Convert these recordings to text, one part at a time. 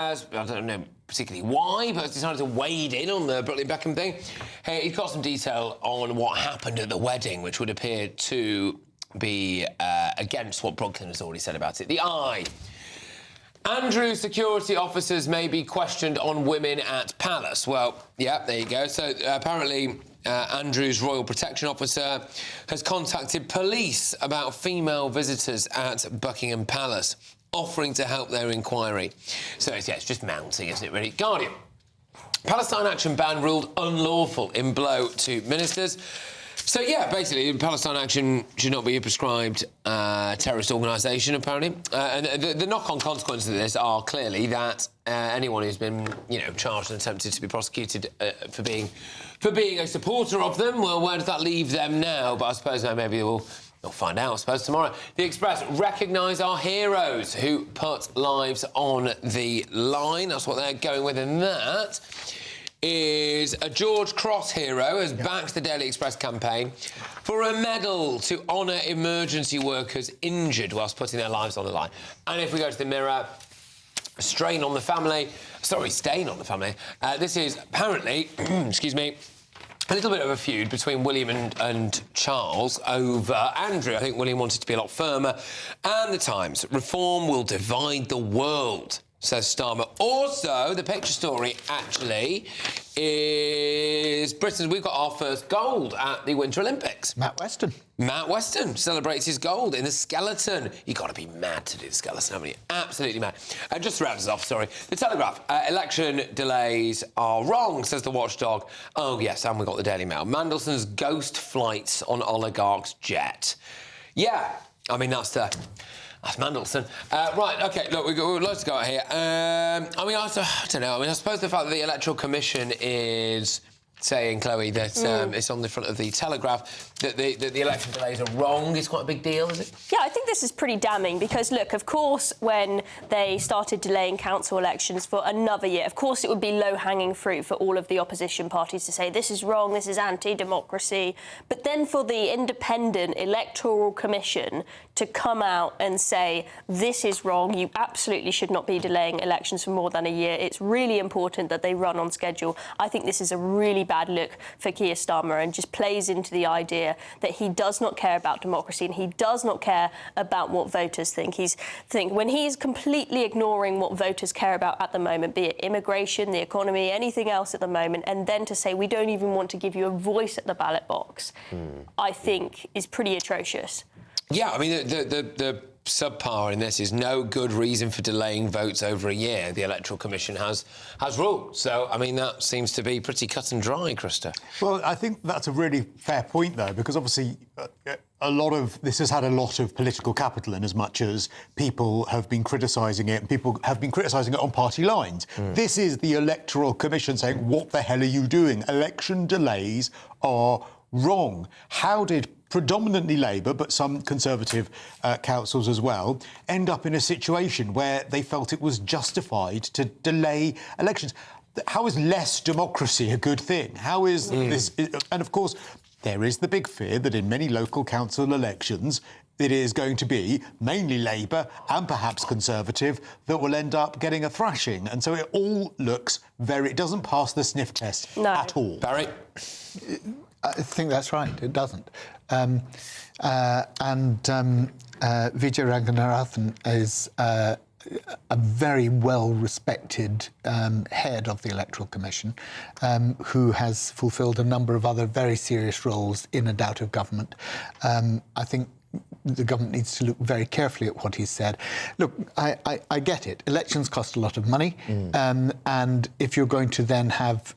I don't know particularly why, but has decided to wade in on the Brooklyn Beckham thing. Hey, he's got some detail on what happened at the wedding, which would appear to be against what Brooklyn has already said about it. The Eye. Andrew security officers may be questioned on women at palace. Well, yeah, there you go. So apparently Andrew's royal protection officer has contacted police about female visitors at Buckingham Palace, offering to help their inquiry. So, yeah, it's just mounting, isn't it, really? Guardian. Palestine action ban ruled unlawful in blow to ministers. So, yeah, basically, Palestine Action should not be a prescribed terrorist organisation, apparently. And the knock-on consequences of this are clearly that anyone who's been, charged and attempted to be prosecuted for being a supporter of them, well, where does that leave them now? But I suppose maybe we'll find out, I suppose, tomorrow. The Express recognise our heroes who put lives on the line. That's what they're going with, and that is a George Cross hero has backed the Daily Express campaign for a medal to honour emergency workers injured whilst putting their lives on the line. And if we go to the Mirror, stain on the family. This is apparently, excuse me, a little bit of a feud between William and Charles over Andrew. I think William wanted to be a lot firmer. And the Times, reform will divide the world, says Starmer. Also, the picture story, actually, is we've got our first gold at the Winter Olympics. Matt Weston Celebrates his gold in the skeleton. You've got to be mad to do the skeleton, haven't you? Absolutely mad. Just to round us off, sorry. The Telegraph. Election delays are wrong, says the watchdog. Oh, yes, and we got the Daily Mail. Mandelson's ghost flights on oligarch's jet. Yeah, I mean, that's Mandelson. Right, OK, look, we've got loads to go out here. I don't know. I suppose the fact that the Electoral Commission is saying, Chloe, that it's on the front of the Telegraph, that the election delays are wrong is quite a big deal, is it? Yeah, I think this is pretty damning because, look, of course, when they started delaying council elections for another year, of course it would be low-hanging fruit for all of the opposition parties to say this is wrong, this is anti-democracy. But then for the independent Electoral Commission to come out and say this is wrong, you absolutely should not be delaying elections for more than a year, it's really important that they run on schedule. I think this is a really bad look for Keir Starmer and just plays into the idea that he does not care about democracy and he does not care about what voters think. When he's completely ignoring what voters care about at the moment, be it immigration, the economy, anything else at the moment, and then to say we don't even want to give you a voice at the ballot box, I think is pretty atrocious. Yeah, I mean, the subpar in this is no good reason for delaying votes over a year. The Electoral Commission has ruled. So, I mean, that seems to be pretty cut and dry, Krista. Well, I think that's a really fair point, though, because obviously a lot of this has had a lot of political capital in as much as people have been criticising it and people have been criticising it on party lines. This is the Electoral Commission saying, what the hell are you doing? Election delays are wrong. How did predominantly Labour, but some Conservative councils as well, end up in a situation where they felt it was justified to delay elections? How is less democracy a good thing? How is this? And, of course, there is the big fear that in many local council elections it is going to be mainly Labour and perhaps Conservative that will end up getting a thrashing. And so it all looks it doesn't pass the sniff test at all. Barry? I think that's right, it doesn't. Vijay Ranganathan is a very well-respected head of the Electoral Commission who has fulfilled a number of other very serious roles in and out of government. I think the government needs to look very carefully at what he's said. Look, I get it. Elections cost a lot of money, and if you're going to then have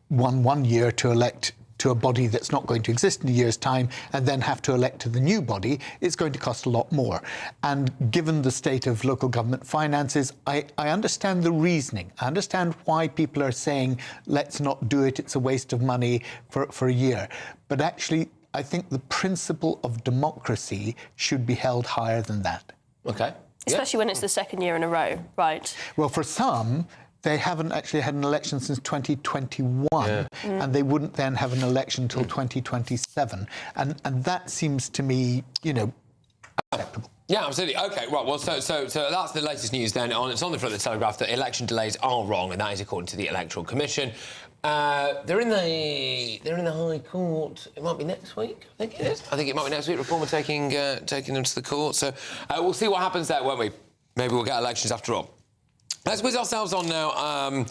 one year to elect to a body that's not going to exist in a year's time and then have to elect to the new body, it's going to cost a lot more. And given the state of local government finances, I understand the reasoning. I understand why people are saying, let's not do it, it's a waste of money for a year. But actually, I think the principle of democracy should be held higher than that. OK. Especially when it's the second year in a row, right? Well, for some, they haven't actually had an election since 2021, and they wouldn't then have an election until 2027. And that seems to me, acceptable. Yeah, absolutely. OK, right, well, so that's the latest news then. It's on the front of the Telegraph that election delays are wrong, and that is according to the Electoral Commission. They're in the High Court. It might be next week, I think it is. I think it might be next week. Reform are taking them to the court. So we'll see what happens there, won't we? Maybe we'll get elections after all. Let's whiz ourselves on now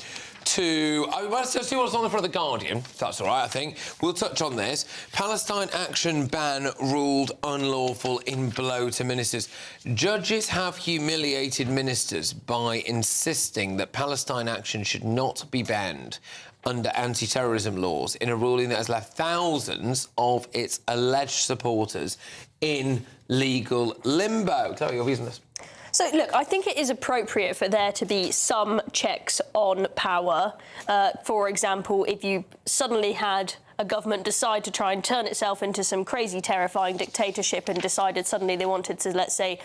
let's just see what's on the front of The Guardian, if that's all right, I think. We'll touch on this. Palestine action ban ruled unlawful in blow to ministers. Judges have humiliated ministers by insisting that Palestine action should not be banned under anti-terrorism laws in a ruling that has left thousands of its alleged supporters in legal limbo. Tell me your views on this. So, look, I think it is appropriate for there to be some checks on power. For example, if you suddenly had a government decide to try and turn itself into some crazy, terrifying dictatorship and decided suddenly they wanted to, let's say,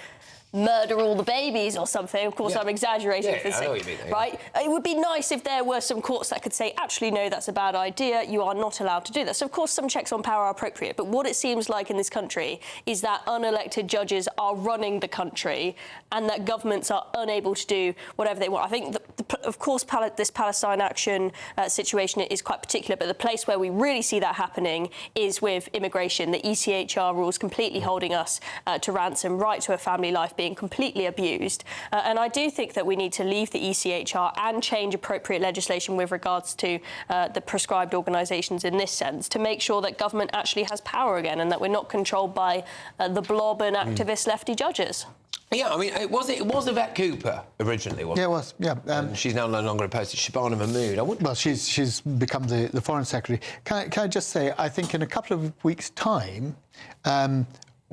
murder all the babies or something. Of course, I'm exaggerating. I know what you mean, right? It would be nice if there were some courts that could say, actually, no, that's a bad idea. You are not allowed to do that. So, of course, some checks on power are appropriate. But what it seems like in this country is that unelected judges are running the country and that governments are unable to do whatever they want. I think, of course, this Palestine action situation is quite particular, but the place where we really see that happening is with immigration. The ECHR rules completely holding us to ransom, right to a family life being completely abused. And I do think that we need to leave the ECHR and change appropriate legislation with regards to the prescribed organisations in this sense to make sure that government actually has power again and that we're not controlled by the blob and activist lefty judges. Yeah, I mean, it was Yvette Cooper originally, wasn't it? Yeah, it was, yeah. And she's now no longer in post. It's Shabana Mahmood. Well, she's become the Foreign Secretary. Can I just say, I think in a couple of weeks' time,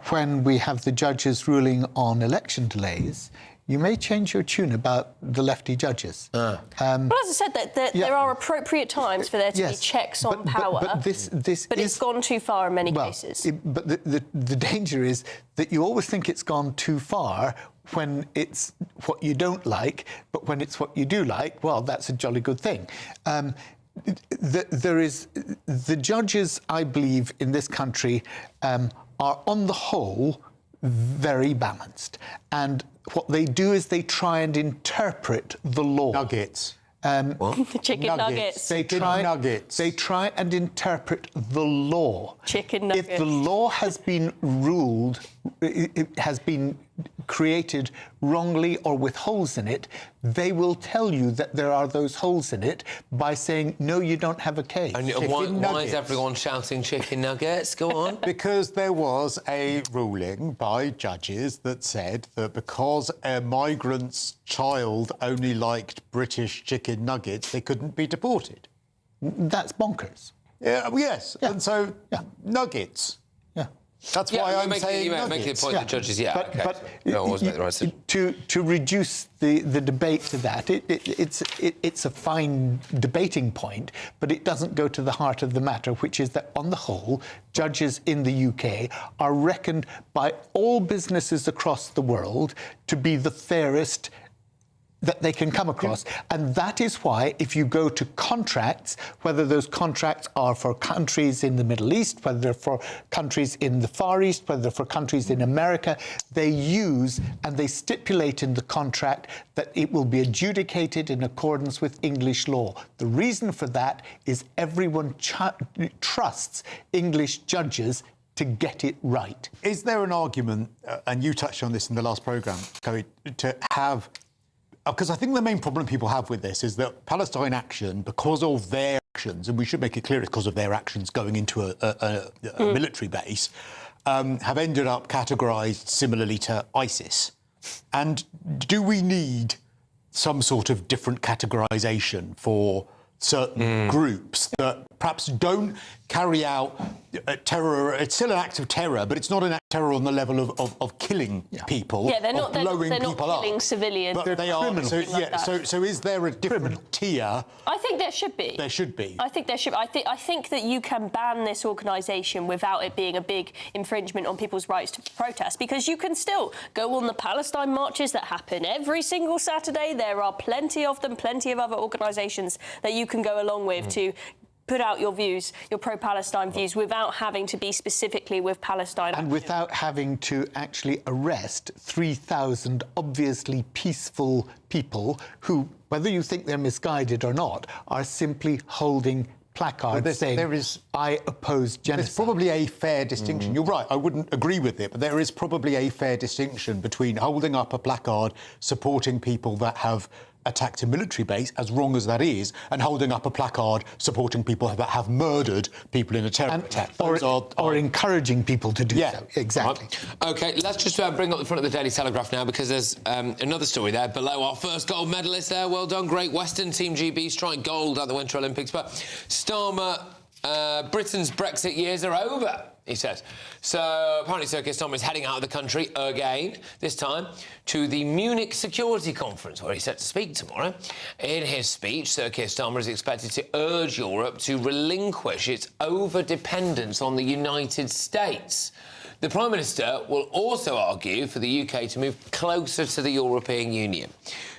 when we have the judges ruling on election delays, you may change your tune about the lefty judges. Well, as I said, there are appropriate times for there to be checks on power, but it's gone too far in many cases. But the danger is that you always think it's gone too far when it's what you don't like, but when it's what you do like, well, that's a jolly good thing. The judges, I believe, in this country are, on the whole, very balanced. And what they do is they try and interpret the law. Nuggets. The chicken nuggets. They try and interpret the law. Chicken nuggets. If the law has been ruled, it has been created wrongly or with holes in it, they will tell you that there are those holes in it by saying, no, you don't have a case. And why is everyone shouting chicken nuggets? Go on. Because there was a ruling by judges that said that because a migrant's child only liked British chicken nuggets, they couldn't be deported. That's bonkers. Yeah, well, yes. Yeah. And so, nuggets. Yeah. That's why I'm saying you make the point that judges, to reduce the debate to that, it's a fine debating point, but it doesn't go to the heart of the matter, which is that, on the whole, judges in the UK are reckoned by all businesses across the world to be the fairest that they can come across. And that is why, if you go to contracts, whether those contracts are for countries in the Middle East, whether they're for countries in the Far East, whether they're for countries in America, they use and they stipulate in the contract that it will be adjudicated in accordance with English law. The reason for that is everyone trusts English judges to get it right. Is there an argument, and you touched on this in the last programme, Chloe, to have... Because I think the main problem people have with this is that Palestine action, because of their actions, and we should make it clear it's because of their actions going into a military base, have ended up categorised similarly to ISIS. And do we need some sort of different categorisation for certain groups that perhaps don't carry out terror? It's still an act of terror, but it's not an act of terror on the level of killing people. Yeah, they're not killing civilians. But they are criminals. So is there a different tier? I think there should be. There should be. I think there should. I think that you can ban this organisation without it being a big infringement on people's rights to protest, because you can still go on the Palestine marches that happen every single Saturday. There are plenty of them, plenty of other organisations that you can go along with to put out your views, your pro-Palestine views, without having to be specifically with Palestine. And without having to actually arrest 3,000 obviously peaceful people who, whether you think they're misguided or not, are simply holding placards saying, I oppose genocide. There's probably a fair distinction. You're right, I wouldn't agree with it, but there is probably a fair distinction between holding up a placard supporting people that have attacked a military base, as wrong as that is, and holding up a placard supporting people that have murdered people in a terror attack. Or encouraging people to do so. Exactly. Right. OK, let's just bring up the front of the Daily Telegraph now, because there's another story there below. Our first gold medalist there. Well done. Great Western Team GB strike gold at the Winter Olympics. But Starmer, Britain's Brexit years are over, he says. So apparently Sir Keir Starmer is heading out of the country again, this time to the Munich Security Conference, where he's set to speak tomorrow. In his speech, Sir Keir Starmer is expected to urge Europe to relinquish its over-dependence on the United States. The Prime Minister will also argue for the UK to move closer to the European Union,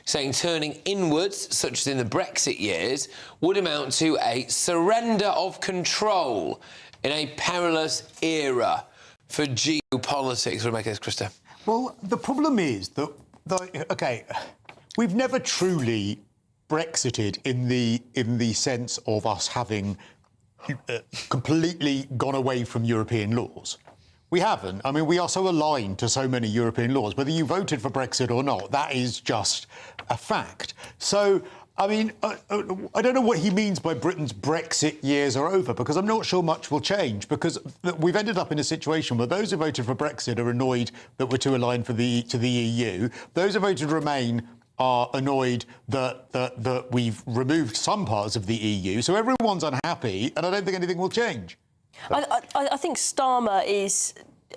saying turning inwards, such as in the Brexit years, would amount to a surrender of control in a perilous era for geopolitics. What do you make of this, Krista? Well, the problem is that, OK, we've never truly Brexited in the sense of us having completely gone away from European laws. We haven't. I mean, we are so aligned to so many European laws. Whether you voted for Brexit or not, that is just a fact. So, I mean, I don't know what he means by Britain's Brexit years are over, because I'm not sure much will change, because we've ended up in a situation where those who voted for Brexit are annoyed that we're too aligned to the EU. Those who voted Remain are annoyed that we've removed some parts of the EU. So everyone's unhappy, and I don't think anything will change. I think Starmer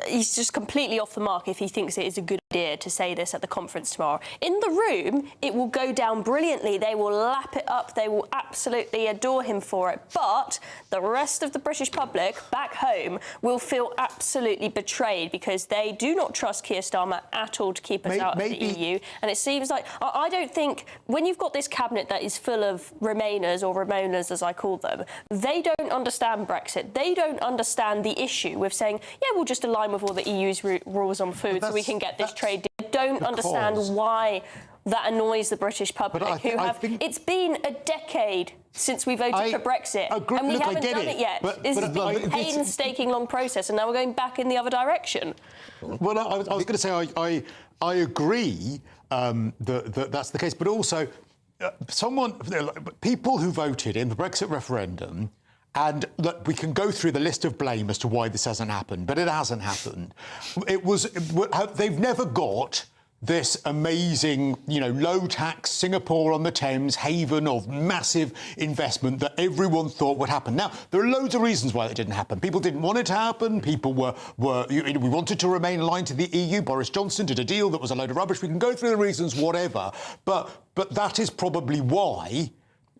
he's just completely off the mark if he thinks it is a good idea to say this at the conference tomorrow. In the room, it will go down brilliantly. They will lap it up. They will absolutely adore him for it. But the rest of the British public back home will feel absolutely betrayed, because they do not trust Keir Starmer at all to keep us out of the EU. And it seems like, I don't think, when you've got this cabinet that is full of Remainers, or Ramonas as I call them, they don't understand Brexit. They don't understand the issue with saying, yeah, we'll just align with all the EU's rules on food so we can get this trade. They don't understand why that annoys the British public, it's been a decade since we voted for Brexit, and we haven't done it yet. This has been a painstaking long process, and now we're going back in the other direction. Well, I was going to say I agree that that's the case, but also people who voted in the Brexit referendum. And look, we can go through the list of blame as to why this hasn't happened, but it hasn't happened. They've never got this amazing, low-tax Singapore-on-the-Thames haven of massive investment that everyone thought would happen. Now, there are loads of reasons why that didn't happen. People didn't want it to happen. People we wanted to remain aligned to the EU. Boris Johnson did a deal that was a load of rubbish. We can go through the reasons, whatever. But that is probably why,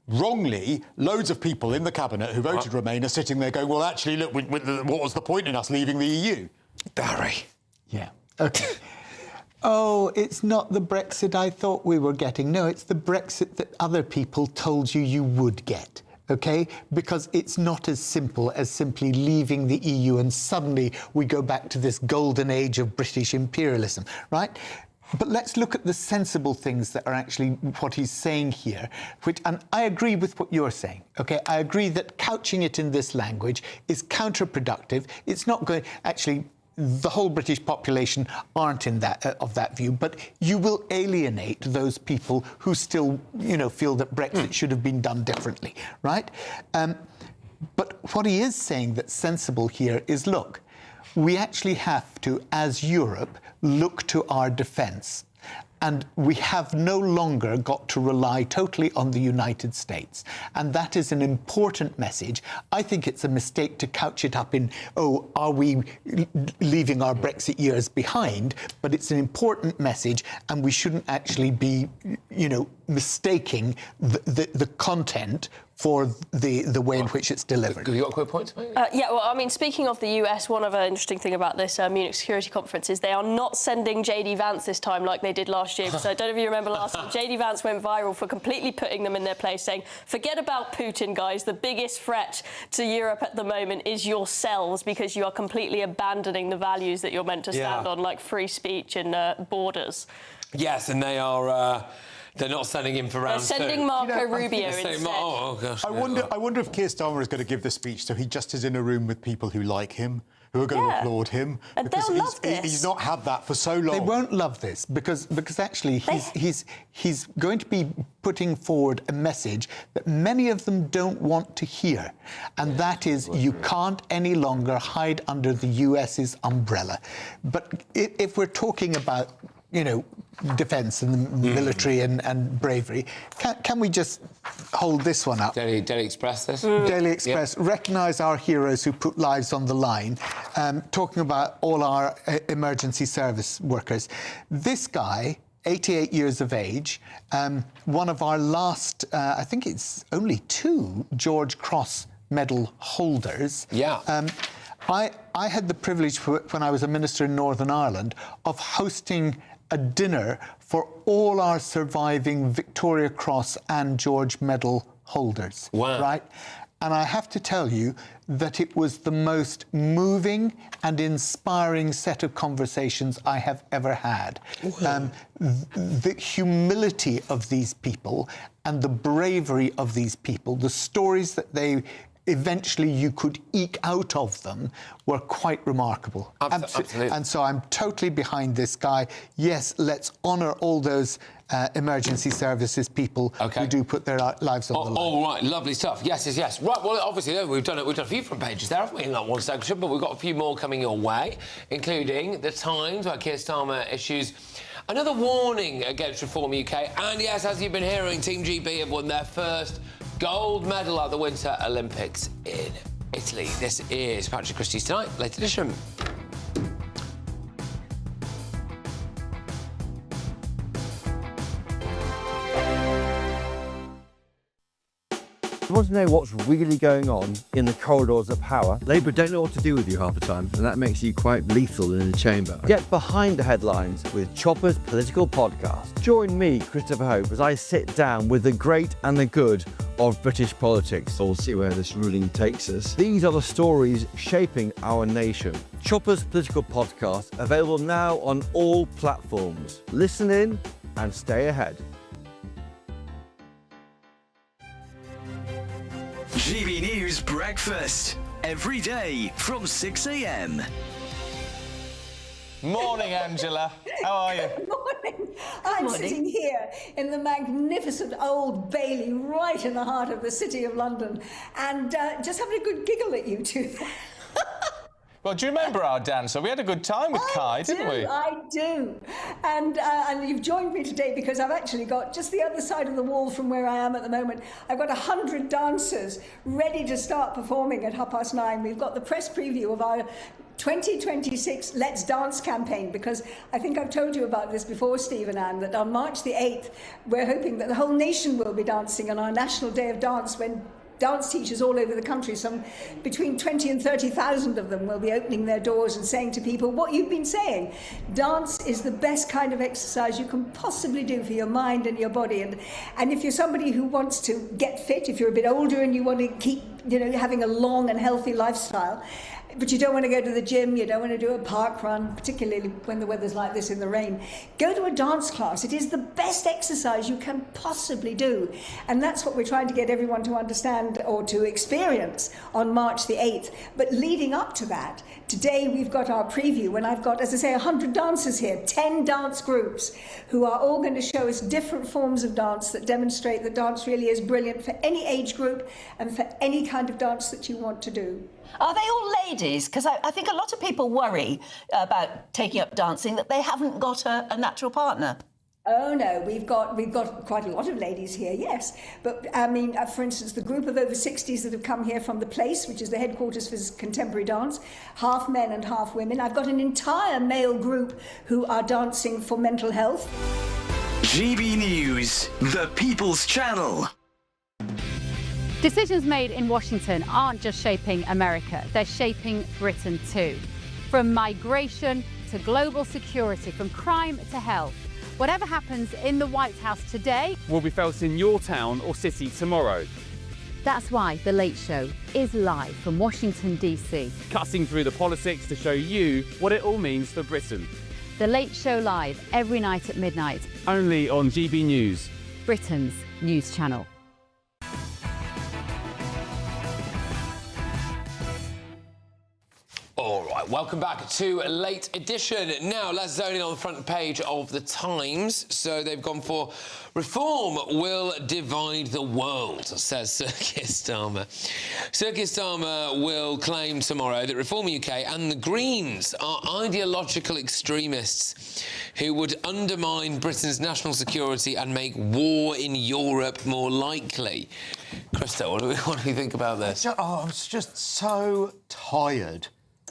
wrongly, loads of people in the cabinet who voted Remain are sitting there going, well, actually, look, what was the point in us leaving the EU? Barry. Yeah. OK. Oh, it's not the Brexit I thought we were getting. No, it's the Brexit that other people told you would get. OK? Because it's not as simple as simply leaving the EU and suddenly we go back to this golden age of British imperialism, right? But let's look at the sensible things that are actually what he's saying here, and I agree with what you're saying, OK? I agree that couching it in this language is counterproductive. It's not going... Actually, the whole British population aren't in that of that view, but you will alienate those people who still, feel that Brexit should have been done differently, right? But what he is saying that's sensible here is, look, we actually have to, as Europe, look to our defence. And we have no longer got to rely totally on the United States. And that is an important message. I think it's a mistake to couch it up in, are we leaving our Brexit years behind? But it's an important message, and we shouldn't actually be, mistaking the content for the way in which it's delivered. Have you got a quick point to make? Yeah, well, I mean, speaking of the US, one other interesting thing about this Munich Security Conference is they are not sending JD Vance this time like they did last year. So I don't know if you remember last time, JD Vance went viral for completely putting them in their place, saying, forget about Putin, guys. The biggest threat to Europe at the moment is yourselves, because you are completely abandoning the values that you're meant to stand on, like free speech and borders. Yes, and they are... they're not sending him for round two. They're sending Marco Rubio instead. Oh, gosh. I wonder if Keir Starmer is going to give the speech so he just is in a room with people who like him, who are going to applaud him. And because they'll love this. He's not had that for so long. They won't love this because actually he's going to be putting forward a message that many of them don't want to hear, and that is you can't any longer hide under the US's umbrella. But if we're talking about, you know, defence and the military and bravery, can we just hold this one up? Daily Express this? Daily Express, recognise our heroes who put lives on the line, talking about all our emergency service workers. This guy, 88 years of age, one of our last, I think it's only 2 George Cross medal holders. Yeah. I had the privilege, when I was a minister in Northern Ireland, of hosting a dinner for all our surviving Victoria Cross and George Medal holders. Wow. Right? And I have to tell you that it was the most moving and inspiring set of conversations I have ever had. The humility of these people and the bravery of these people, the stories that they eventually you could eke out of them, were quite remarkable. Absolutely. And so I'm totally behind this guy. Yes, let's honour all those emergency services people who do put their lives on the line. All right, lovely stuff. Yes. Right, well, obviously, we've done a few front pages there, haven't we, in that one section, but we've got a few more coming your way, including The Times, where Keir Starmer issues another warning against Reform UK. And yes, as you've been hearing, Team GB have won their first gold medal at the Winter Olympics in Italy. This is Patrick Christys Tonight, late edition. You want to know what's really going on in the corridors of power? Labour don't know what to do with you half the time, and that makes you quite lethal in the chamber. Get behind the headlines with Chopper's political podcast. Join me, Christopher Hope, as I sit down with the great and the good of British politics. We'll see where this ruling takes us. These are the stories shaping our nation. Chopper's political podcast, available now on all platforms. Listen in and stay ahead. GB News Breakfast, every day from 6 a.m. Morning, Angela. How are you? Morning. I'm sitting here in the magnificent Old Bailey, right in the heart of the City of London, and just having a good giggle at you two. Well, do you remember our dancer? We had a good time with Kai, didn't we? I do. And you've joined me today because I've actually got, just the other side of the wall from where I am at the moment, I've got 100 dancers ready to start performing at 9:30. We've got the press preview of our 2026 Let's Dance campaign, because I think I've told you about this before, Steve and Anne, that on March the 8th, we're hoping that the whole nation will be dancing on our National Day of Dance, when dance teachers all over the country, some between 20 and 30,000 of them, will be opening their doors and saying to people what you've been saying. Dance is the best kind of exercise you can possibly do for your mind and your body. And if you're somebody who wants to get fit, if you're a bit older and you want to keep, having a long and healthy lifestyle, but you don't want to go to the gym, you don't want to do a park run, particularly when the weather's like this in the rain, go to a dance class. It is the best exercise you can possibly do. And that's what we're trying to get everyone to understand or to experience on March the 8th. But leading up to that, today we've got our preview, and I've got, as I say, 100 dancers here, 10 dance groups who are all going to show us different forms of dance that demonstrate that dance really is brilliant for any age group and for any kind of dance that you want to do. Are they all ladies? Because I think a lot of people worry about taking up dancing that they haven't got a natural partner. Oh no, we've got quite a lot of ladies here, yes. But I mean, for instance, the group of over 60s that have come here from The Place, which is the headquarters for contemporary dance, half men and half women. I've got an entire male group who are dancing for mental health. GB News, the People's Channel. Decisions made in Washington aren't just shaping America, they're shaping Britain too. From migration to global security, from crime to health. Whatever happens in the White House today will be felt in your town or city tomorrow. That's why The Late Show is live from Washington, D.C. Cutting through the politics to show you what it all means for Britain. The Late Show live every night at midnight. Only on GB News, Britain's news channel. All right, welcome back to a late edition. Now, let's zone in on the front page of the Times. So they've gone for reform will divide the world, says Sir Keir Starmer. Sir Keir Starmer will claim tomorrow that Reform UK and the Greens are ideological extremists who would undermine Britain's national security and make war in Europe more likely. Christo, what do you think about this? I'm just so tired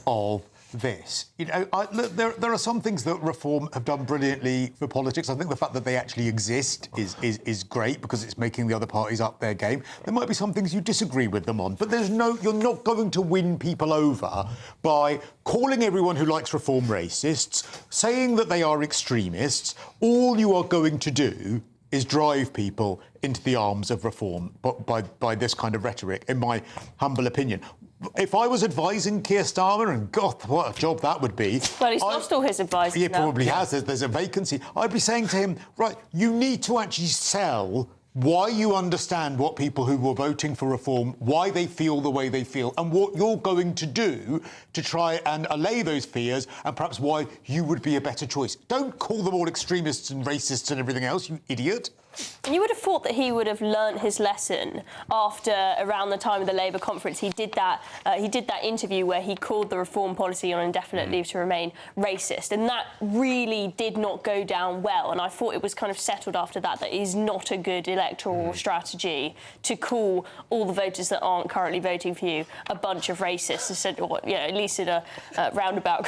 of this. You know, look, there are some things that Reform have done brilliantly for politics. I think the fact that they actually exist is great because it's making the other parties up their game. There might be some things you disagree with them on, but you're not going to win people over by calling everyone who likes Reform racists, saying that they are extremists. All you are going to do is drive people into the arms of Reform by this kind of rhetoric, in my humble opinion. If I was advising Keir Starmer, and God, what a job that would be. Well, he's lost all his advisors He now. probably has. There's a vacancy. I'd be saying to him, right, you need to actually sell why you understand what people who were voting for Reform, why they feel the way they feel, and what you're going to do to try and allay those fears, and perhaps why you would be a better choice. Don't call them all extremists and racists and everything else, you idiot. You would have thought that he would have learnt his lesson after, around the time of the Labour conference, he did that interview where he called the Reform policy on indefinite leave to remain racist, and that really did not go down well. And I thought it was kind of settled after that is not a good electoral strategy to call all the voters that aren't currently voting for you a bunch of racists. He said, at least in a roundabout.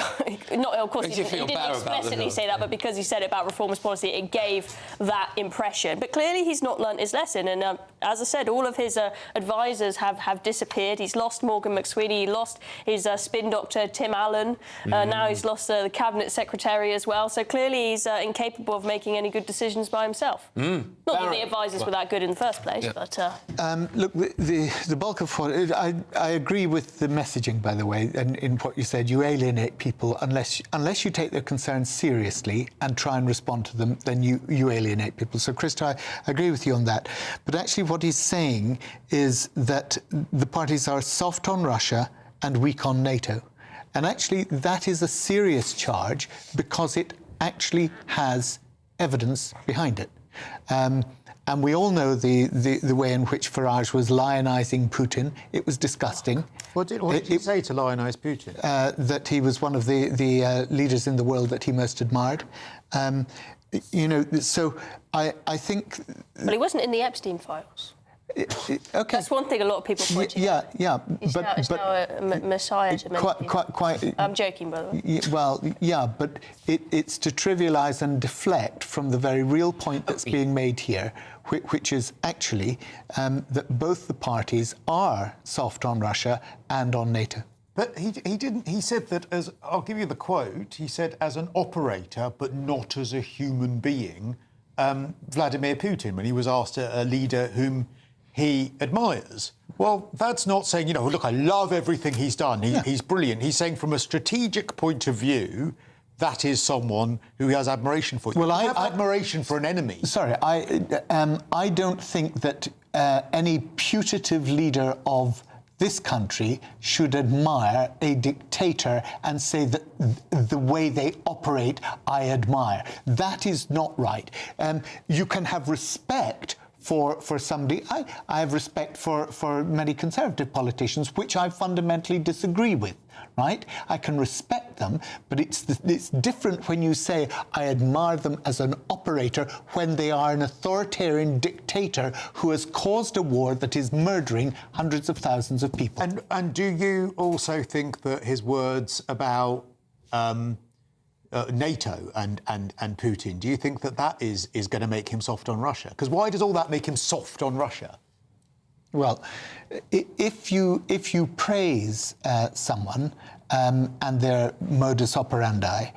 Not, of course, he didn't explicitly say that, but because he said it about Reform's policy, it gave that impression. But clearly he's not learnt his lesson. And as I said, all of his advisors have disappeared. He's lost Morgan McSweeney. He lost his spin doctor, Tim Allen. Now he's lost the cabinet secretary as well. So clearly he's incapable of making any good decisions by himself. Not that the advisors were that good in the first place, but... Look, the bulk of what... I agree with the messaging, by the way, and in what you said. You alienate people unless you take their concerns seriously and try and respond to them, then you alienate people. So, Christo, I agree with you on that. But actually what he's saying is that the parties are soft on Russia and weak on NATO. And actually that is a serious charge because it actually has evidence behind it. And we all know the way in which Farage was lionising Putin. It was disgusting. What did he say to lionise Putin? That he was one of the leaders in the world that he most admired. So I think... Well, he wasn't in the Epstein files. Okay. That's one thing a lot of people point out. Yeah. He's now a messiah to many people. I'm joking, by the way. Well, yeah, but it's to trivialise and deflect from the very real point that's being made here, which is actually that both the parties are soft on Russia and on NATO. But he didn't. He said that as... I'll give you the quote. He said, as an operator, but not as a human being, Vladimir Putin, when he was asked a leader whom he admires. Well, that's not saying, look, I love everything he's done. He's brilliant. He's saying from a strategic point of view, that is someone who he has admiration for. Well, I have admiration for an enemy. Sorry, I don't think that any putative leader of this country should admire a dictator and say that the way they operate, I admire. That is not right. You can have respect for somebody. I have respect for many Conservative politicians, which I fundamentally disagree with, right? I can respect them, but it's different when you say I admire them as an operator when they are an authoritarian dictator who has caused a war that is murdering hundreds of thousands of people. And do you also think that his words about NATO and Putin, do you think that is going to make him soft on Russia? Because why does all that make him soft on Russia? Well, if you praise someone and their modus operandi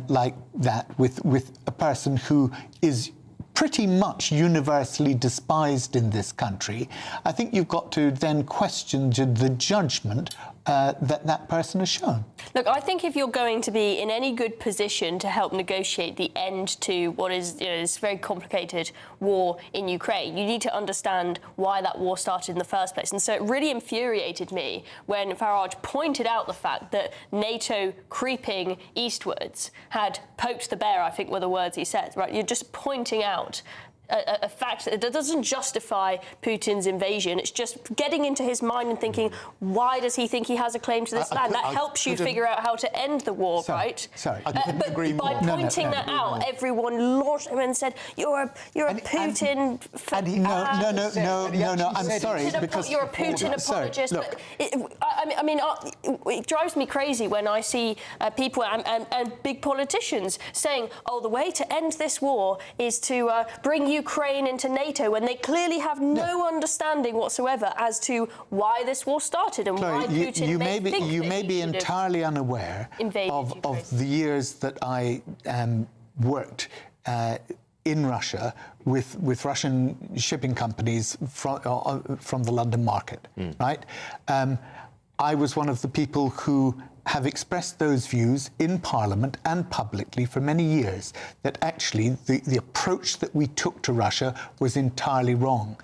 like that with a person who is pretty much universally despised in this country, I think you've got to then question the judgment that person has shown. Look, I think if you're going to be in any good position to help negotiate the end to what is this very complicated war in Ukraine, you need to understand why that war started in the first place. And so it really infuriated me when Farage pointed out the fact that NATO creeping eastwards had poked the bear, I think were the words he said, right? You're just pointing out a fact that doesn't justify Putin's invasion. It's just getting into his mind and thinking, why does he think he has a claim to this land? That helps you figure out how to end the war, right? Sorry, I couldn't agree more. By pointing that out, everyone launched him and said, "You're a Putin." No. I'm sorry because you're a Putin apologist. Sorry, it drives me crazy when I see people and big politicians saying, "Oh, the way to end this war is to bring Ukraine into NATO," when they clearly have no understanding whatsoever as to why this war started and why Putin you may be entirely unaware of the years that I worked in Russia with Russian shipping companies from the London market, right? I was one of the people who have expressed those views in Parliament and publicly for many years, that actually the approach that we took to Russia was entirely wrong.